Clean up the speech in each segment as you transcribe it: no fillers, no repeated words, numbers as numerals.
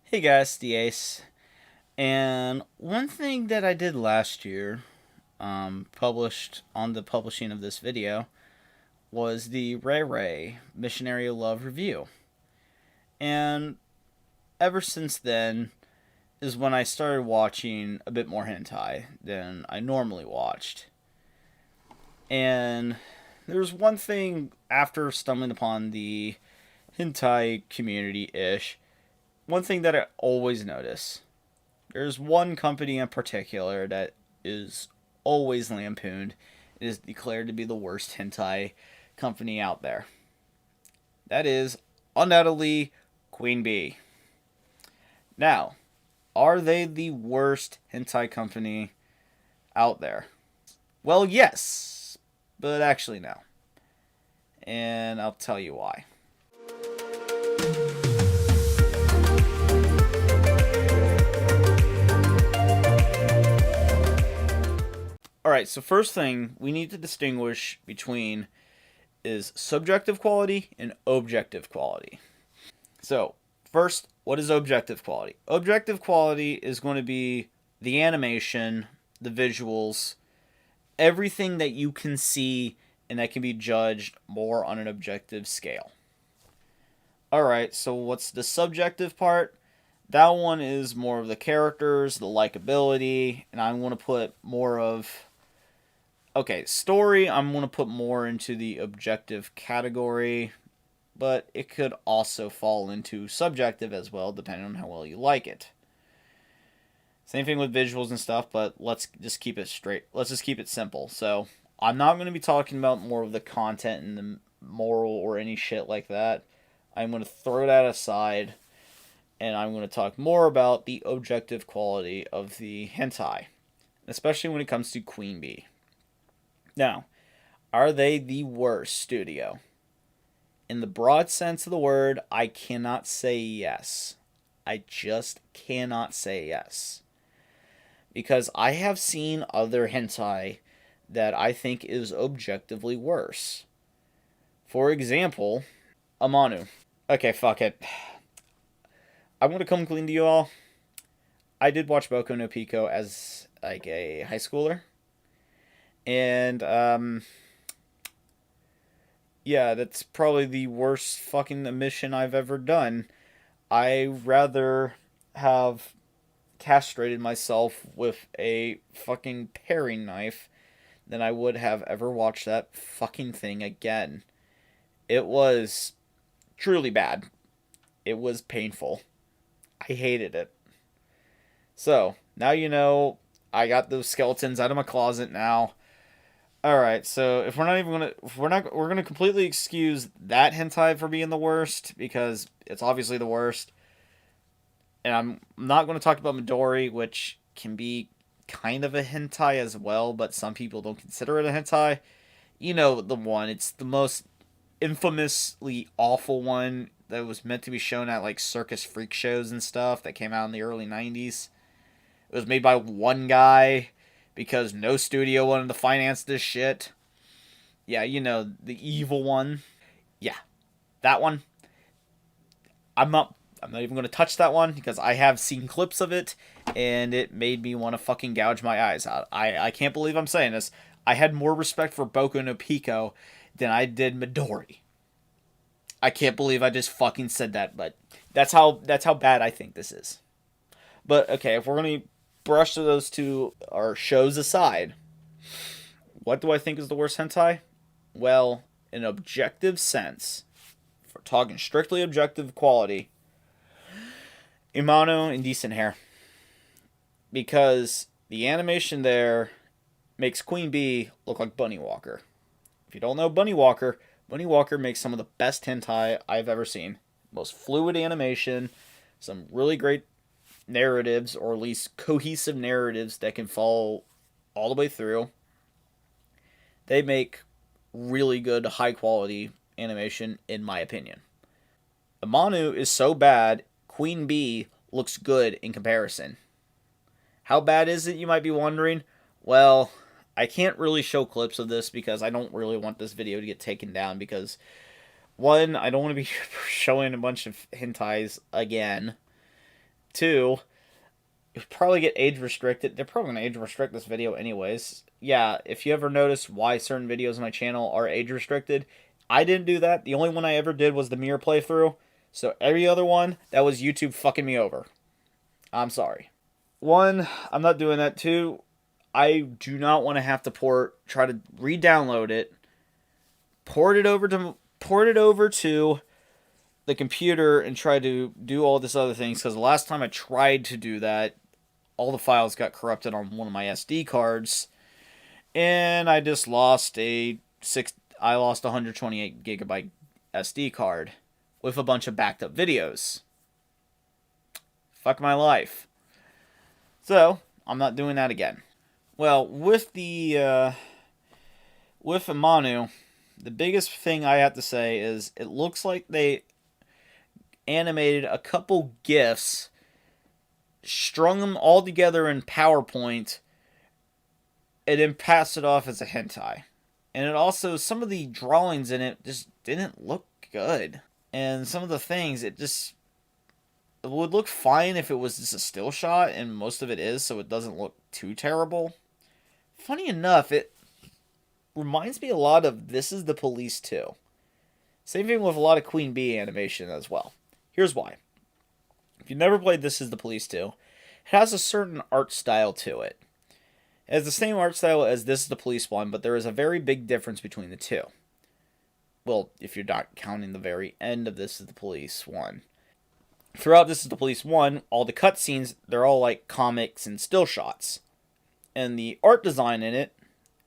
Hey guys, the Ace. And one thing that I did last year, published on the publishing of this video, was the Ray Ray Missionary of Love review. And ever since then is when I started watching a bit more hentai than I normally watched. And there's one thing after stumbling upon the hentai community ish, one thing that I always notice. There's one company in particular that is always lampooned. It is declared to be the worst hentai company out there. That is undoubtedly Queen Bee. Now, are they the worst hentai company out there? Well, yes, but actually no. And I'll tell you why. Alright, so first thing we need to distinguish between is subjective quality and objective quality. So, first, what is objective quality? Objective quality is going to be the animation, the visuals, everything that you can see and that can be judged more on an objective scale. Alright, so what's the subjective part? That one is more of the characters, the likability, and I'm going to put more of. Okay, story, I'm going to put more into the objective category, but it could also fall into subjective as well, depending on how well you like it. Same thing with visuals and stuff, but let's just keep it straight. Let's just keep it simple. So, I'm not going to be talking about more of the content and the moral or any shit like that. I'm going to throw that aside, and I'm going to talk more about the objective quality of the hentai, especially when it comes to Queen Bee. Now, are they the worst studio? In the broad sense of the word, I cannot say yes. I just cannot say yes. Because I have seen other hentai that I think is objectively worse. For example, Amanu. Okay, fuck it. I'm gonna come clean to you all. I did watch Boku no Pico as like a high schooler. And yeah, that's probably the worst fucking omission I've ever done. I rather have castrated myself with a fucking paring knife than I would have ever watched that fucking thing again. It was truly bad. It was painful. I hated it. So, now you know I got those skeletons out of my closet now. Alright, so if we're not even gonna if we're gonna completely excuse that hentai for being the worst, because it's obviously the worst. And I'm not gonna talk about Midori, which can be kind of a hentai as well, but some people don't consider it a hentai. You know the one, it's the most infamously awful one that was meant to be shown at like circus freak shows and stuff that came out in the early 90s. It was made by one guy because no studio wanted to finance this shit. Yeah, you know, the evil one. Yeah, that one. I'm not even going to touch that one because I have seen clips of it and it made me want to fucking gouge my eyes out. I can't believe I'm saying this. I had more respect for Boku no Pico than I did Midori. I can't believe I just fucking said that, but that's how bad I think this is. But okay, if we're going to brush those two our shows aside, what do I think is the worst hentai? Well, in objective sense, if we're talking strictly objective quality, Imano and Decent Hair. Because the animation there makes Queen Bee look like Bunny Walker. If you don't know Bunny Walker makes some of the best hentai I've ever seen. Most fluid animation, some really great narratives, or at least cohesive narratives that can follow all the way through. They make really good, high quality animation, in my opinion. Amanu is so bad, Queen Bee looks good in comparison. How bad is it, you might be wondering? Well, I can't really show clips of this because I don't really want this video to get taken down because, one, I don't want to be showing a bunch of hentais again. 2, it would probably get age restricted. They're probably going to age restrict this video anyways. Yeah, if you ever notice why certain videos on my channel are age restricted, I didn't do that. The only one I ever did was the mirror playthrough. So every other one, that was YouTube fucking me over. I'm sorry. 1, I'm not doing that. 2, I do not want to have to try to re-download it, port it over to the computer and try to do all this other things, because the last time I tried to do that, all the files got corrupted on one of my SD cards, and I just lost I lost a 128 gigabyte SD card with a bunch of backed up videos. Fuck my life. So, I'm not doing that again. Well, with Amanu, the biggest thing I have to say is it looks like they animated a couple GIFs, strung them all together in PowerPoint, and then passed it off as a hentai. And it also, some of the drawings in it just didn't look good. And some of the things, it would look fine if it was just a still shot, and most of it is, so it doesn't look too terrible. Funny enough, it reminds me a lot of This Is the Police 2. Same thing with a lot of Queen Bee animation as well. Here's why. If you've never played This Is the Police 2, it has a certain art style to it. It has the same art style as This Is the Police 1, but there is a very big difference between the two. Well, if you're not counting the very end of This Is the Police 1. Throughout This Is the Police 1, all the cutscenes, they're all like comics and still shots. And the art design in it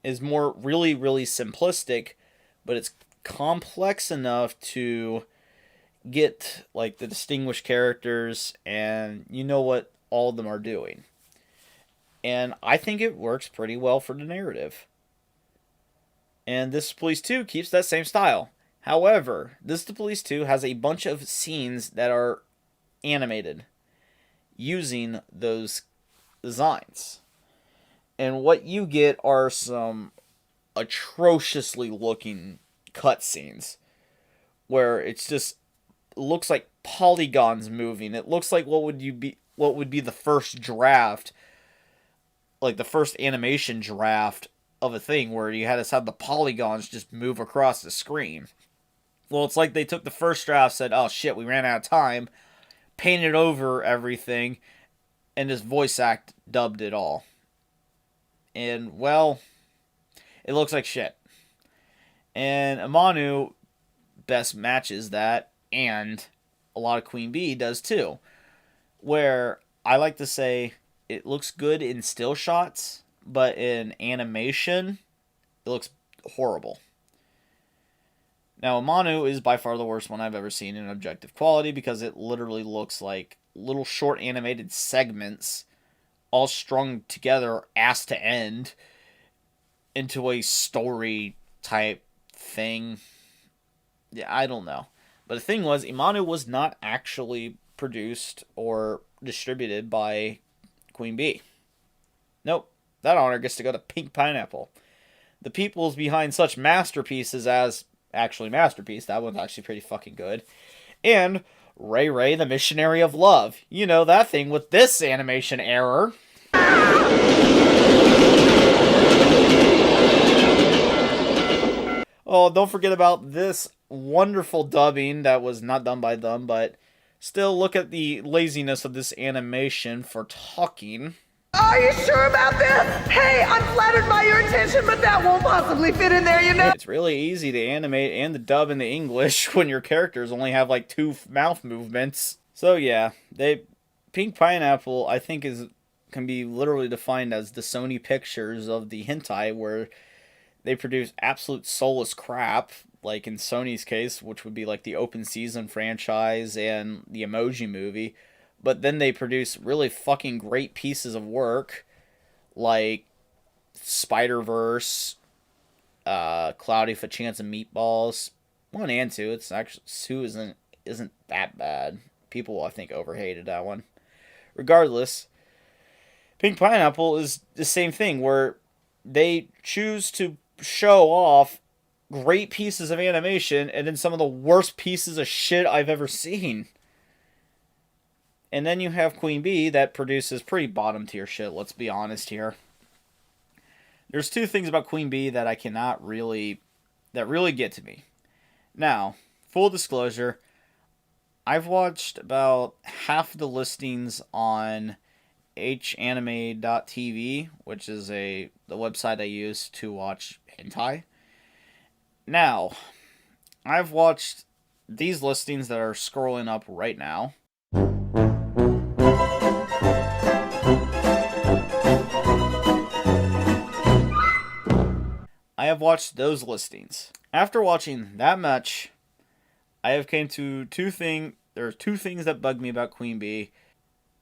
is more really, really simplistic, but it's complex enough to get like the distinguished characters, and you know what all of them are doing. And I think it works pretty well for the narrative. And This Is the Police 2 keeps that same style. However, This Is the Police 2 has a bunch of scenes that are animated using those designs. And what you get are some atrociously looking cutscenes where it's just looks like polygons moving. It looks like what would be the first draft, like the first animation draft of a thing where you had to have the polygons just move across the screen. Well, it's like they took the first draft, said, "Oh shit, we ran out of time," painted over everything, and just dubbed it all. And, well, it looks like shit. And Amanu best matches that, and a lot of Queen Bee does too. Where I like to say it looks good in still shots, but in animation, it looks horrible. Now, Amanu is by far the worst one I've ever seen in objective quality, because it literally looks like little short animated segments all strung together ass to end into a story type thing. Yeah, I don't know. But the thing was, Imanu was not actually produced or distributed by Queen Bee. Nope. That honor gets to go to Pink Pineapple. The peoples behind such masterpieces as, actually Masterpiece, that one's actually pretty fucking good, and Ray Ray, the Missionary of Love. You know, that thing with this animation error. Oh, don't forget about this wonderful dubbing that was not done by them, but still look at the laziness of this animation for talking. Are you sure about this? Hey, I'm flattered by your intention, but that won't possibly fit in there, you know? It's really easy to animate and to dub into English when your characters only have like 2 mouth movements. So yeah, Pink Pineapple, I think, can be literally defined as the Sony Pictures of the hentai, where they produce absolute soulless crap, like in Sony's case, which would be like the Open Season franchise and the Emoji Movie. But then they produce really fucking great pieces of work, like Spider-Verse, Cloudy for Chance of Meatballs. 1 and 2. It's actually 2 isn't that bad. People, I think, overhated that one. Regardless, Pink Pineapple is the same thing, where they choose to show off great pieces of animation and then some of the worst pieces of shit I've ever seen. And then you have Queen Bee that produces pretty bottom tier shit, let's be honest here. There's two things about Queen Bee that I cannot really, that really get to me. Now, full disclosure, I've watched about half the listings on hanime.tv, which is the website I use to watch hentai. Now, I've watched these listings that are scrolling up right now. I have watched those listings. After watching that much, I have came to there are two things that bug me about Queen Bee.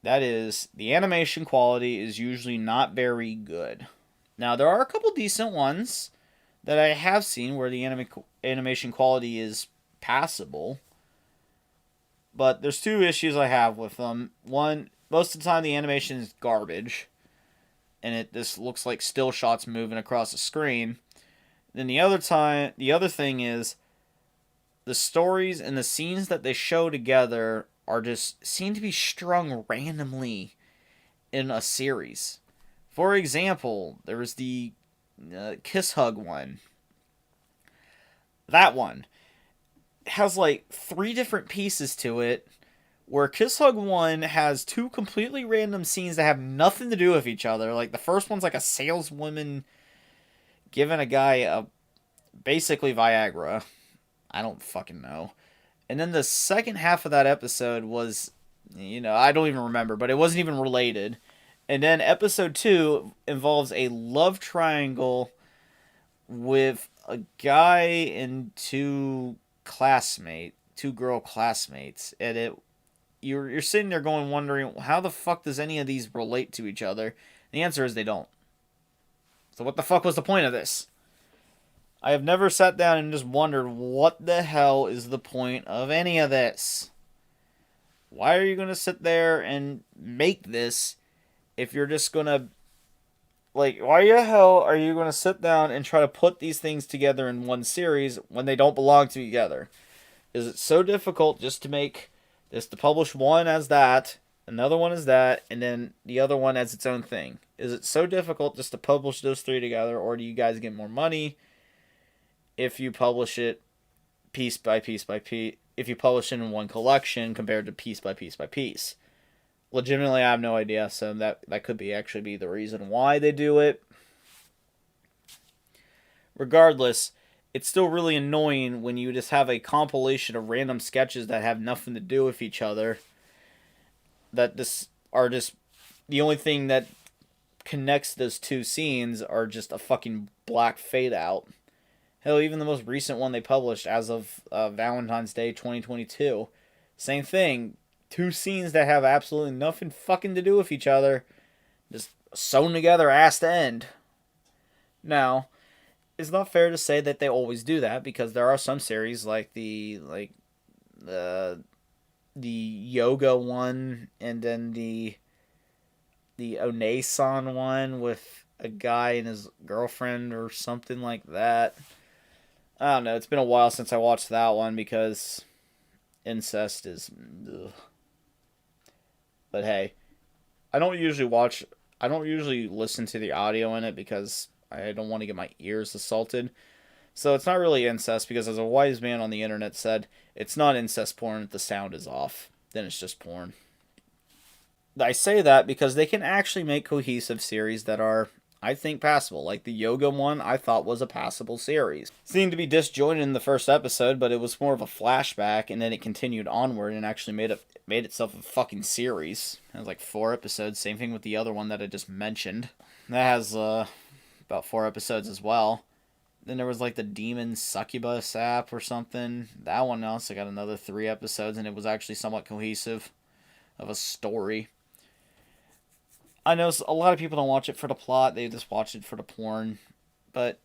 That is, the animation quality is usually not very good. Now, there are a couple decent ones that I have seen where the animation quality is passable. But there's two issues I have with them. One, most of the time the animation is garbage. And it just looks like still shots moving across the screen. Then the other thing is the stories and the scenes that they show together are just seem to be strung randomly in a series. For example, there was the kiss hug one. That one has like 3 different pieces to it, where Kiss Hug 1 has 2 completely random scenes that have nothing to do with each other. Like, the first one's like a saleswoman giving a guy basically Viagra. I don't fucking know. And then the second half of that episode was, I don't even remember, but it wasn't even related. And then episode 2 involves a love triangle with a guy and two girl classmates. And you're sitting there wondering, how the fuck does any of these relate to each other? The answer is they don't. So what the fuck was the point of this? I have never sat down and just wondered, what the hell is the point of any of this? Why are you going to sit there and make this if you're just going to... Like, why the hell are you going to sit down and try to put these things together in one series when they don't belong together? Is it so difficult just to publish one as that, another one as that, and then the other one as its own thing? Is it so difficult just to publish those 3 together, or do you guys get more money if you publish it piece by piece by piece, if you publish it in one collection compared to piece by piece by piece? Legitimately, I have no idea, so that could actually be the reason why they do it. Regardless, it's still really annoying when you just have a compilation of random sketches that have nothing to do with each other, that are just the only thing that connects those 2 scenes are just a fucking black fade out. Hell, even the most recent one they published as of Valentine's Day 2022, same thing. 2 scenes that have absolutely nothing fucking to do with each other, just sewn together ass to end. Now, it's not fair to say that they always do that, because there are some series like the yoga one, and then the Onesan one with a guy and his girlfriend or something like that. I don't know. It's been a while since I watched that one because incest is... Ugh. But hey, I don't usually listen to the audio in it because I don't want to get my ears assaulted. So it's not really incest, because as a wise man on the internet said, it's not incest porn if the sound is off. Then it's just porn. I say that because they can actually make cohesive series that are, I think, passable. Like the yoga one, I thought was a passable series. Seemed to be disjointed in the first episode, but it was more of a flashback, and then it continued onward and actually made itself a fucking series. It has like 4 episodes. Same thing with the other one that I just mentioned. That has about 4 episodes as well. Then there was like the Demon Succubus app or something. That one also got another 3 episodes, and it was actually somewhat cohesive of a story. I know a lot of people don't watch it for the plot, they just watch it for the porn. But,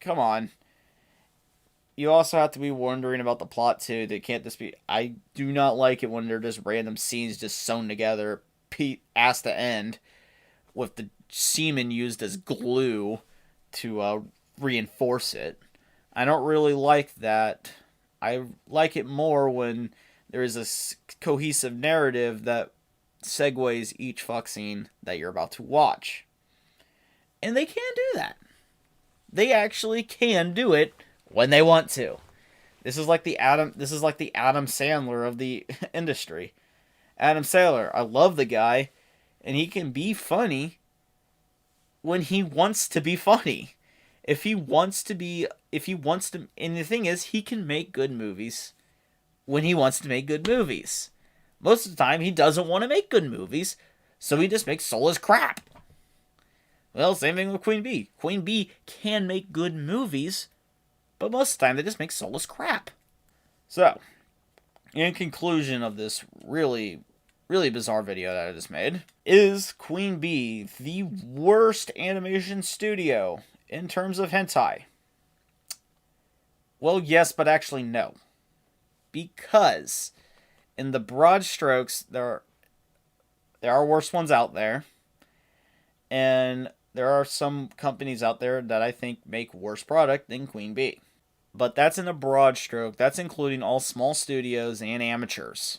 come on. You also have to be wondering about the plot too. They can't just be... I do not like it when they're just random scenes just sewn together, ass to end, with the semen used as glue to reinforce it. I don't really like that. I like it more when there is a cohesive narrative that segues each fuck scene that you're about to watch. And they can do that. They actually can do it when they want to. This is like the Adam Sandler of the industry. Adam Sandler, I love the guy, and he can be funny when he wants to be funny. And the thing is, he can make good movies when he wants to make good movies. Most of the time, he doesn't want to make good movies, so he just makes soulless crap. Well, same thing with Queen Bee. Queen Bee can make good movies, but most of the time, they just make soulless crap. So, in conclusion of this really, really bizarre video that I just made, is Queen Bee the worst animation studio in terms of hentai? Well, yes, but actually no. Because in the broad strokes, there are worse ones out there. And there are some companies out there that I think make worse product than Queen Bee. But that's in a broad stroke. That's including all small studios and amateurs.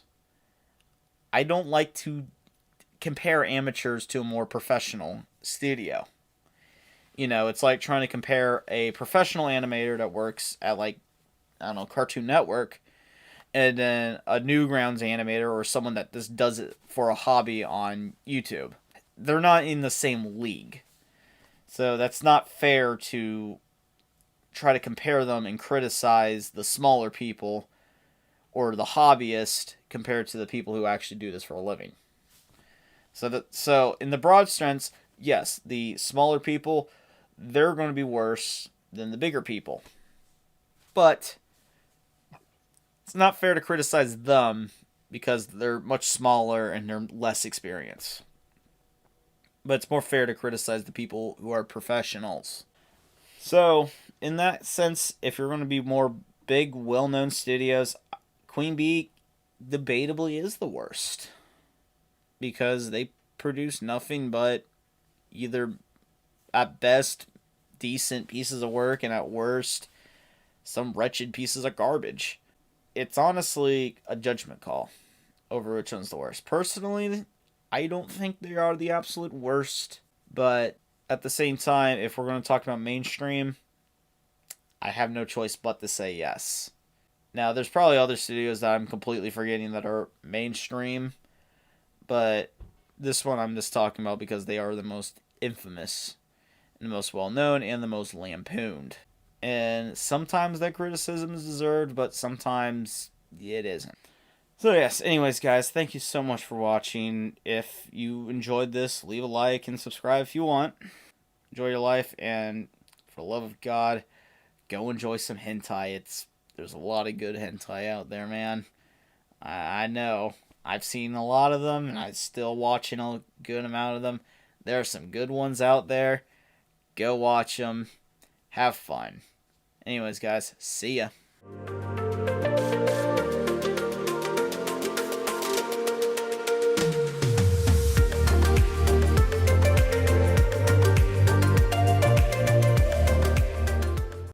I don't like to compare amateurs to a more professional studio. You know, it's like trying to compare a professional animator that works at, like, I don't know, Cartoon Network, and then a Newgrounds animator or someone that just does it for a hobby on YouTube. They're not in the same league. So that's not fair to try to compare them and criticize the smaller people or the hobbyist compared to the people who actually do this for a living. So in the broad sense, yes, the smaller people, they're going to be worse than the bigger people. But it's not fair to criticize them because they're much smaller and they're less experienced. But it's more fair to criticize the people who are professionals. So, in that sense, if you're going to be more big, well-known studios, Queen Bee debatably is the worst. Because they produce nothing but either, at best, decent pieces of work, and at worst, some wretched pieces of garbage. It's honestly a judgment call over which one's the worst. Personally, I don't think they are the absolute worst, but at the same time, if we're going to talk about mainstream, I have no choice but to say yes. Now, there's probably other studios that I'm completely forgetting that are mainstream, but this one I'm just talking about because they are the most infamous, and the most well-known, and the most lampooned. And sometimes that criticism is deserved, but sometimes it isn't. So yes, anyways guys, thank you so much for watching. If you enjoyed this, leave a like and subscribe if you want. Enjoy your life, and for the love of God, go enjoy some hentai. There's a lot of good hentai out there, man. I know. I've seen a lot of them, and I'm still watching a good amount of them. There are some good ones out there. Go watch them. Have fun. Anyways, guys, see ya.